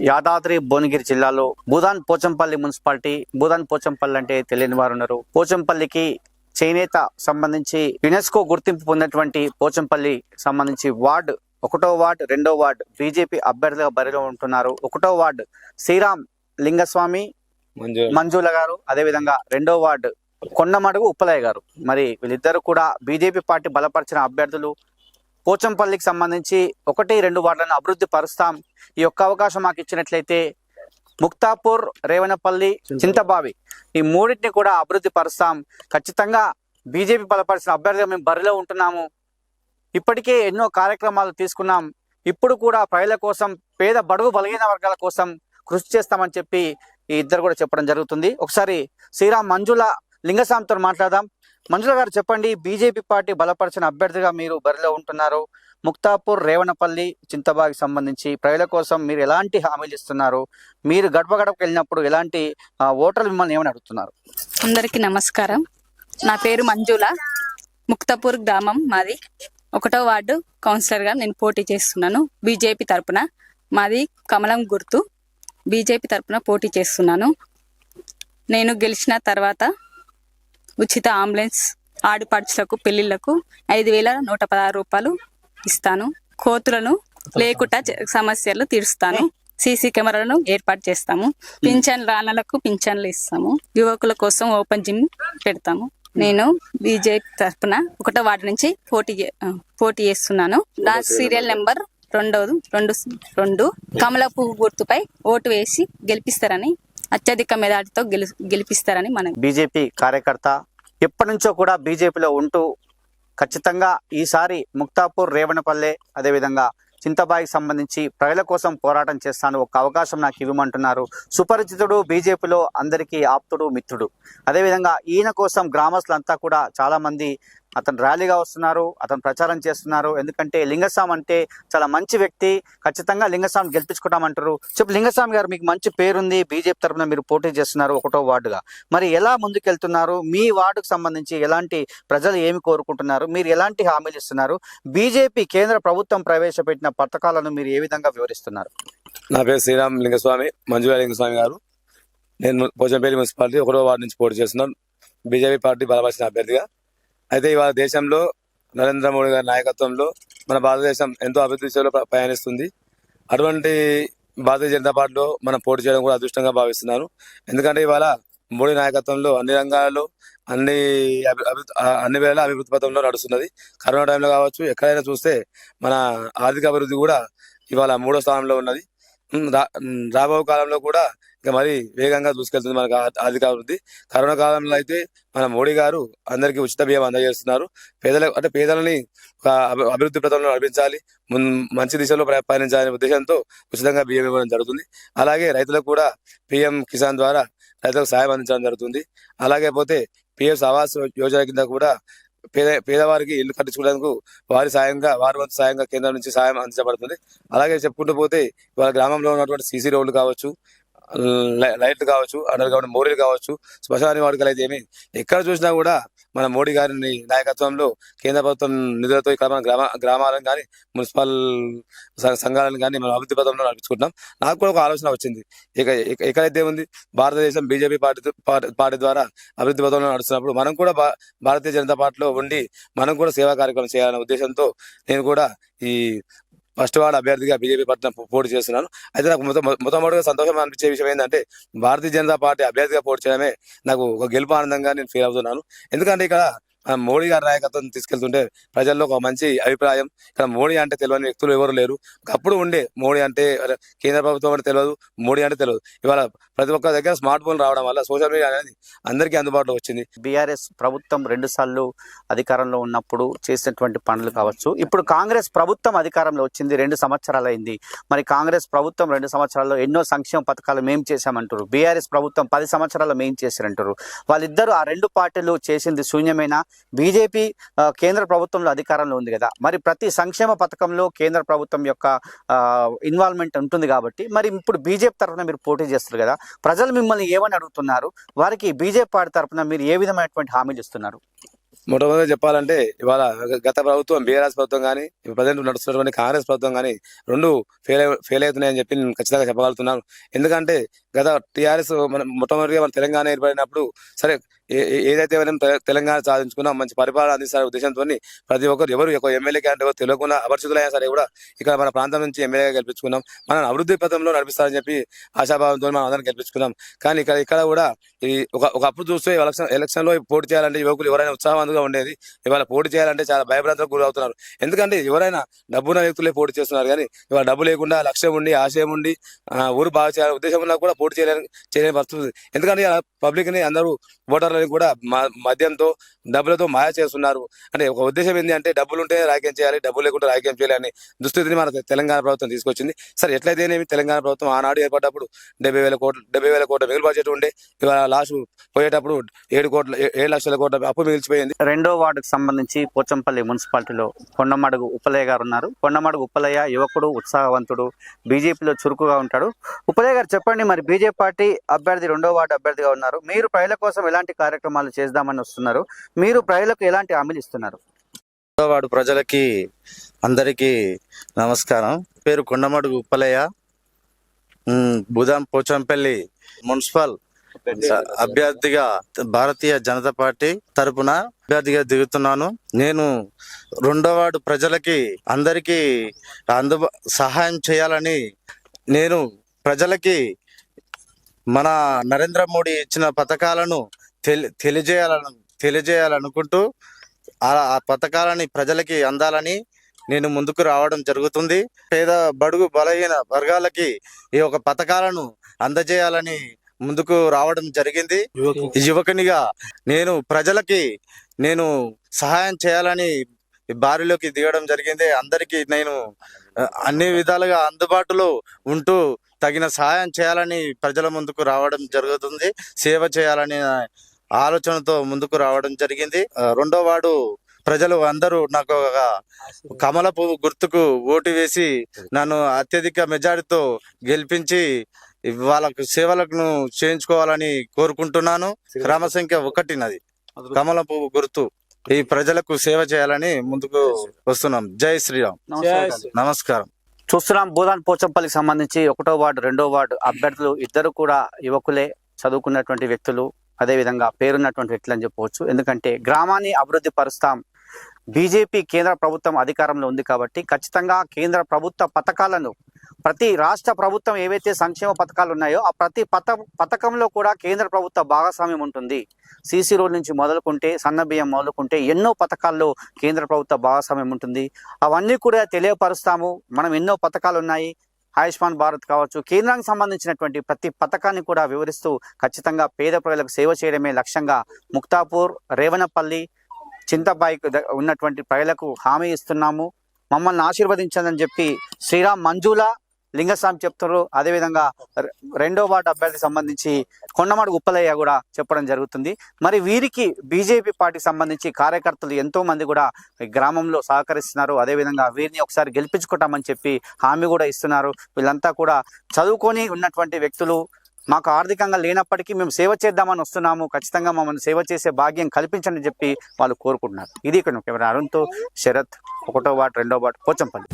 యాదాద్రి భువనగిరి జిల్లాలో భూదాన్ పోచంపల్లి మున్సిపాలిటీ. భూదాన్ పోచంపల్లి అంటే తెలియని వారు ఉన్నారు. పోచంపల్లికి చేనేత సంబంధించి యునెస్కో గుర్తింపు పొందినటువంటి పోచంపల్లి సంబంధించి వార్డు 1వ వార్డు 2వ వార్డు బీజేపీ అభ్యర్థిగా బరిలో ఉంటున్నారు. 1వ వార్డు శ్రీరామ్ లింగస్వామి మంజుల గారు, అదేవిధంగా 2వ వార్డు కొండమడుగు ఉప్పలయ్య గారు. మరి వీళ్ళిద్దరు కూడా బీజేపీ పార్టీ బలపరిచిన అభ్యర్థులు. పోచంపల్లికి సంబంధించి 1, 2 వార్డులను అభివృద్ధి పరుస్తాం. ఈ ఒక్క అవకాశం మాకు ఇచ్చినట్లయితే ముక్తాపూర్, రేవనపల్లి, చింతబావి ఈ మూడింటిని కూడా అభివృద్ధి పరుస్తాం. ఖచ్చితంగా బీజేపీ బలపరిచిన అభ్యర్థిగా మేము బరిలో ఉంటున్నాము. ఇప్పటికే ఎన్నో కార్యక్రమాలు తీసుకున్నాం. ఇప్పుడు కూడా ప్రజల కోసం, పేద బడుగు బలహీన వర్గాల కోసం కృషి చేస్తామని చెప్పి ఈ ఇద్దరు కూడా చెప్పడం జరుగుతుంది. ఒకసారి శ్రీరామ్ మంజుల లింగస్వామితో మాట్లాడదాం. మంజుల గారు చెప్పండి, బీజేపీ పార్టీ బలపరిచిన అభ్యర్థిగా మీరు బరిలో ఉంటున్నారు. ముక్తాపూర్, రేవనపల్లి, చింతబాకి సంబంధించి ప్రజల కోసం మీరు ఎలాంటి హామీలు ఇస్తున్నారు? మీరు గడప గడపకు వెళ్ళినప్పుడు ఎలాంటి ఓటర్లు మిమ్మల్ని ఏమని అడుగుతున్నారు? అందరికీ నమస్కారం. నా పేరు మంజుల. ముక్తాపూర్ గ్రామం మాది. 1వ వార్డు కౌన్సిలర్గా నేను పోటీ చేస్తున్నాను బీజేపీ తరపున. మాది కమలం గుర్తు. బీజేపీ తరపున పోటీ చేస్తున్నాను. నేను గెలిచిన తర్వాత ఉచిత అంబులెన్స్, ఆడిపడుచులకు, పెళ్లిళ్లకు 5,116 రూపాయలు ఇస్తాను. కోతులను లేకుండా సమస్యలు తీరుస్తాను. సీసీ కెమెరాలను ఏర్పాటు చేస్తాము. పింఛన్ల అన్నలకు పింఛన్లు ఇస్తాము. యువకుల కోసం ఓపెన్ జిమ్ పెడతాము. నేను బీజేపీ తరఫున 1వ వార్డు నుంచి పోటీ చేస్తున్నాను. నా సీరియల్ నెంబర్ 2 కమలపు గుర్తుపై ఓటు వేసి గెలిపిస్తారని, అత్యధిక మెజార్టీతో గెలిపిస్తారని మనం. బీజేపీ కార్యకర్త, ఎప్పటి నుంచో కూడా బీజేపీలో ఉంటూ ఖచ్చితంగా ఈసారి ముక్తాపూర్, రేవణపల్లె, అదేవిధంగా చింతబాయికి సంబంధించి ప్రజల కోసం పోరాటం చేస్తాను, ఒక అవకాశం నాకు ఇవ్వమంటున్నారు. సుపరిచితుడు, బీజేపీలో అందరికీ ఆప్తుడు, మిత్రుడు. అదేవిధంగా ఈయన కోసం గ్రామస్తులంతా కూడా చాలా మంది అతను ర్యాలీగా వస్తున్నారు, అతను ప్రచారం చేస్తున్నారు. ఎందుకంటే లింగస్వామి అంటే చాలా మంచి వ్యక్తి, ఖచ్చితంగా లింగస్వామి గెలిపించుకుంటామంటారు. చెప్పు లింగస్వామి గారు, మీకు మంచి పేరుంది, బీజేపీ తరఫున మీరు పోటీ చేస్తున్నారు 1వ వార్డుగా. మరి ఎలా ముందుకెళ్తున్నారు? మీ వార్డుకు సంబంధించి ఎలాంటి ప్రజలు ఏమి కోరుకుంటున్నారు? మీరు ఎలాంటి హామీలు ఇస్తున్నారు? బీజేపీ కేంద్ర ప్రభుత్వం ప్రవేశపెట్టిన పథకాలను మీరు ఏ విధంగా వివరిస్తున్నారు? నా పేరు శ్రీరామ్ లింగస్వామి, మంజుల లింగస్వామి గారు. నేను పోచంపల్లి మున్సిపాలిటీ 1వ వార్డు నుంచి పోటీ చేస్తున్నాను బీజేపీ పార్టీ బలపరిచిన అభ్యర్థిగా. అయితే ఇవాళ దేశంలో నరేంద్ర మోడీ గారి నాయకత్వంలో మన భారతదేశం ఎంతో అభివృద్ధి దిశలో పయనిస్తుంది. అటువంటి భారతీయ జనతా పార్టీలో మనం పోటీ చేయడం కూడా అదృష్టంగా భావిస్తున్నాను. ఎందుకంటే ఇవాళ మోడీ నాయకత్వంలో అన్ని రంగాల్లో అన్ని వేళ అభివృద్ధి పథంలో నడుస్తున్నది. కరోనా టైంలో కావచ్చు, ఎక్కడైనా చూస్తే మన ఆర్థిక అభివృద్ధి కూడా ఇవాళ 3వ స్థానంలో ఉన్నది. రాబో కాలంలో కూడా ఇంకా మరీ వేగంగా దూసుకెళ్తుంది మనకు ఆర్థిక అభివృద్ధి. కరోనా కాలంలో అయితే మన మోడీ గారు అందరికీ ఉచిత బియ్యం అందజేస్తున్నారు. పేదలని అభివృద్ధి పథంలో నడిపించాలి, మంచి దిశలో పయనించాలనే ఉద్దేశంతో ఉచితంగా బియ్యం ఇవ్వడం జరుగుతుంది. అలాగే రైతులకు కూడా పిఎం కిసాన్ ద్వారా రైతులకు సాయం అందించడం జరుగుతుంది. అలాగే పోతే పిఎం ఆవాస్ యోజన కింద కూడా పేదవారికి ఇల్లు కట్టించుకోవడానికి వారి వంతు సాయంగా కేంద్రం నుంచి సాయం అందించబడుతుంది. అలాగే చెప్పుకుంటూ పోతే వాళ్ళ గ్రామంలో ఉన్నటువంటి సీసీ రోడ్లు కావచ్చు, లైట్లు కావచ్చు, అండర్ గ్రౌండ్ మోరీలు కావచ్చు, శ్మశాన వాడుకలు అయితే ఏమి ఎక్కడ చూసినా కూడా మన మోడీ గారి నాయకత్వంలో కేంద్ర ప్రభుత్వం నిధులతో ఇక్కడ మన గ్రామాలను కానీ, మున్సిపల్ సంఘాలను కానీ మనం అభివృద్ధి పథంలో నడిపించుకుంటున్నాం. నాకు కూడా ఒక ఆలోచన వచ్చింది, ఎక్కడైతే ఉంది భారతదేశం బీజేపీ పార్టీ ద్వారా అభివృద్ధి పథంలో నడుస్తున్నప్పుడు మనం కూడా భారతీయ జనతా పార్టీలో ఉండి మనం కూడా సేవా కార్యక్రమం చేయాలనే ఉద్దేశంతో నేను కూడా ఈ 1వ వార్డు అభ్యర్థిగా బీజేపీ పార్టీ పోటీ చేస్తున్నాను. అయితే నాకు మొట్టమొదటిగా సంతోషం అనిపించే విషయం ఏంటంటే భారతీయ జనతా పార్టీ అభ్యర్థిగా పోటీ చేయడమే నాకు ఒక గెలుపు ఆనందంగా నేను ఫీల్ అవుతున్నాను. ఎందుకంటే ఇక్కడ మోడీ గారి నాయకత్వం తీసుకెళ్తుంటే ప్రజల్లో ఒక మంచి అభిప్రాయం. ఇక్కడ మోడీ అంటే తెలియని వ్యక్తులు ఎవరు లేరు. ఒకప్పుడు ఉండే మోడీ అంటే కేంద్ర ప్రభుత్వం అంటే తెలియదు, మోడీ అంటే తెలియదు. ఇవాళ ప్రతి ఒక్క దగ్గర స్మార్ట్ ఫోన్ రావడం వల్ల సోషల్ మీడియా అనేది అందరికీ అందుబాటులో వచ్చింది. బీఆర్ఎస్ ప్రభుత్వం 2 సార్లు అధికారంలో ఉన్నప్పుడు చేసినటువంటి పనులు కావచ్చు, ఇప్పుడు కాంగ్రెస్ ప్రభుత్వం అధికారంలో వచ్చింది 2 సంవత్సరాలు అయింది. మరి కాంగ్రెస్ ప్రభుత్వం 2 సంవత్సరాల్లో ఎన్నో సంక్షేమ పథకాలు మేము చేశామంటారు, బీఆర్ఎస్ ప్రభుత్వం 10 సంవత్సరాలు మేము చేశారంటారు. వాళ్ళిద్దరూ ఆ 2 పార్టీలు చేసింది శూన్యమైనా? బీజేపీ కేంద్ర ప్రభుత్వంలో అధికారంలో ఉంది కదా, మరి ప్రతి సంక్షేమ పథకంలో కేంద్ర ప్రభుత్వం యొక్క ఇన్వాల్వ్మెంట్ ఉంటుంది కాబట్టి మరి ఇప్పుడు బీజేపీ తరఫున మీరు పోటీ చేస్తారు కదా, ప్రజలు మిమ్మల్ని ఏమని అడుగుతున్నారు? వారికి బీజేపీ పార్టీ తరఫున మీరు ఏ విధమైనటువంటి హామీలు ఇస్తున్నారు? మొట్టమొదటిగా చెప్పాలంటే ఇవాళ గత ప్రభుత్వం బీఆర్ఎస్ ప్రభుత్వం కానీ ప్రజెంట్ నడుస్తున్నటువంటి కాంగ్రెస్ ప్రభుత్వం కానీ రెండు ఫెయిల్ అవుతున్నాయని చెప్పి నేను ఖచ్చితంగా చెప్పగలుగుతున్నాను. ఎందుకంటే గత టీఆర్ఎస్ మొట్టమొదటిగా మన తెలంగాణ ఏర్పడినప్పుడు సరే ఏదైతే మనం తెలంగాణ సాధించుకున్నాం మంచి పరిపాలన అందిస్తున్న ఉద్దేశంతో ప్రతి ఒక్కరు ఎవరు ఒక ఎమ్మెల్యే క్యాండిడేట్ తెలియకుండా అపరిచితులైనా సరే కూడా ఇక్కడ మన ప్రాంతం నుంచి ఎమ్మెల్యేగా గెలిపించుకున్నాం. మనం అభివృద్ధి పథంలో నడిపిస్తారని చెప్పి ఆశాభావంతో మనం అందరం గెలిపించుకున్నాం. కానీ ఇక్కడ కూడా ఈ ఒకప్పుడు చూస్తే ఎలక్షన్ లో పోటీ చేయాలంటే యువకులు ఎవరైనా ఉత్సాహవంతంగా ఉండేది. ఇవాళ పోటీ చేయాలంటే చాలా భయభ్రాంతులకు గురి అవుతున్నారు. ఎందుకంటే ఎవరైనా డబ్బున్న వ్యక్తులే పోటీ చేస్తున్నారు. కానీ ఇవాళ డబ్బు లేకుండా లక్ష్యం ఉండి ఆశయం ఉండి ఊరు బాగా చేయాలని ఉద్దేశం ఉన్నా కూడా పోటీ చేయలేని పరిస్థితి. ఎందుకంటే పబ్లిక్ ని అందరూ ఓటర్లని కూడా మద్యంతో డబ్బులతో మాయ చేస్తున్నారు. అంటే ఒక ఉద్దేశం ఏంటి అంటే డబ్బులు ఉంటే రాజకీయం చేయాలి, డబ్బులు లేకుంటే రాజకీయం చేయాలి అనే దుస్థితిని మన తెలంగాణ ప్రభుత్వం తీసుకొచ్చింది. సరే ఎట్లయితేనేమి తెలంగాణ ప్రభుత్వం ఆనాడు ఏర్పడ్డప్పుడు 70,000 కోట్ల మిగులు బడ్జెట్ ఉండే. ఇవాళ లాస్ట్ పోయేటప్పుడు 7 లక్షల కోట్ల అప్పు మిగిలిచిపోయింది. రెండో వార్డుకు సంబంధించి పోచంపల్లి మున్సిపాలిటీలో కొండమడుగు ఉప్పలయ్య గారు ఉన్నారు. కొండమడుగు ఉప్పలయ్య యువకుడు, ఉత్సాహవంతుడు, బీజేపీలో చురుకుగా ఉంటాడు. ఉప్పలయ్య గారు చెప్పండి, మరి బీజేపీ పార్టీ అభ్యర్థి రెండో వార్డు అభ్యర్థిగా ఉన్నారు. మీరు ప్రజల కోసం ఎలాంటి కార్యక్రమాలు చేద్దామని వస్తున్నారు? మీరు ప్రజలకు ఎలాంటి హామీలు ఇస్తున్నారు? వాడు ప్రజలకి అందరికీ నమస్కారం. పేరు కొండమడుగు ఉప్పలయ్య, బుదాం పోచంపల్లి మున్సిపల్ అభ్యర్థిగా భారతీయ జనతా పార్టీ తరపున అభ్యర్థిగా దిగుతున్నాను. నేను రెండో వార్డు ప్రజలకి అందరికీ సహాయం చేయాలని, నేను ప్రజలకి మన నరేంద్ర మోడీ ఇచ్చిన పథకాలను తెలియజేయాలనుకుంటూ ఆ పథకాలని ప్రజలకి అందాలని నేను ముందుకు రావడం జరుగుతుంది. పేద బడుగు బలహీన వర్గాలకి ఈ యొక్క పథకాలను అందజేయాలని ముందుకు రావడం జరిగింది. యువకునిగా నేను ప్రజలకి సహాయం చేయాలని బారిలోకి దిగడం జరిగింది. అందరికీ నేను అన్ని విధాలుగా అందుబాటులో ఉంటూ తగిన సహాయం చేయాలని ప్రజల ముందుకు రావడం జరుగుతుంది. సేవ చేయాలని ఆలోచనతో ముందుకు రావడం జరిగింది. రెండో వార్డు ప్రజలు అందరూ నాకు కమలపు గుర్తుకు ఓటు వేసి నన్ను అత్యధిక మెజారిటీతో గెలిపించి వాళ్ళకు సేవలను చేయించుకోవాలని కోరుకుంటున్నాను. గ్రామ సంఖ్య 1 నాది. కమలపు గుర్తు. ఈ ప్రజలకు సేవ చేయాలని ముందుకు వస్తున్నాం. జై శ్రీరామ్. నమస్కారం. చూస్తున్నాం బూదాన్ పోచంపల్లికి సంబంధించి 1వ వార్డు 2వ వార్డు అభ్యర్థులు ఇద్దరు కూడా యువకులే, చదువుకున్నటువంటి వ్యక్తులు, అదేవిధంగా పేరున్నటువంటి వ్యక్తులు అని చెప్పవచ్చు. ఎందుకంటే గ్రామాన్ని అభివృద్ధి పరుస్తాం, బీజేపీ కేంద్ర ప్రభుత్వం అధికారంలో ఉంది కాబట్టి ఖచ్చితంగా కేంద్ర ప్రభుత్వ పథకాలను ప్రతి రాష్ట్ర ప్రభుత్వం ఏవైతే సంక్షేమ పథకాలు ఉన్నాయో ఆ ప్రతి పథకంలో కూడా కేంద్ర ప్రభుత్వ భాగస్వామ్యం ఉంటుంది. సీసీ రోడ్ నుంచి మొదలుకుంటే, సన్న బియ్యం మొదలుకుంటే ఎన్నో పథకాల్లో కేంద్ర ప్రభుత్వ భాగస్వామ్యం ఉంటుంది. అవన్నీ కూడా తెలియపరుస్తాము. మనం ఎన్నో పథకాలు ఉన్నాయి, ఆయుష్మాన్ భారత్ కావచ్చు, కేంద్రానికి సంబంధించినటువంటి ప్రతి పథకాన్ని కూడా వివరిస్తూ ఖచ్చితంగా పేద ప్రజలకు సేవ చేయడమే లక్ష్యంగా ముక్తాపూర్, రేవనపల్లి, చింతబాయికి ఉన్నటువంటి ప్రజలకు హామీ ఇస్తున్నాము. మమ్మల్ని ఆశీర్వదించదని చెప్పి శ్రీరామ్ మంజుల లింగస్వామి చెప్తారు. అదేవిధంగా 2వ వార్డు అభ్యర్థికి సంబంధించి కొండమడుగు ఉప్పలయ్య కూడా చెప్పడం జరుగుతుంది. మరి వీరికి బీజేపీ పార్టీకి సంబంధించి కార్యకర్తలు ఎంతో మంది కూడా గ్రామంలో సహకరిస్తున్నారు. అదేవిధంగా వీరిని ఒకసారి గెలిపించుకుంటామని చెప్పి హామీ కూడా ఇస్తున్నారు. వీళ్ళంతా కూడా చదువుకొని ఉన్నటువంటి వ్యక్తులు. మాకు ఆర్థికంగా లేనప్పటికీ మేము సేవ చేద్దామని వస్తున్నాము, ఖచ్చితంగా మమ్మల్ని సేవ చేసే భాగ్యం కల్పించని చెప్పి వాళ్ళు కోరుకుంటున్నారు. ఇది ఇక్కడ కెమెరా అరుణ్తో శరత్, 1వ వార్డు 2వ వార్డు పోచంపల్లి.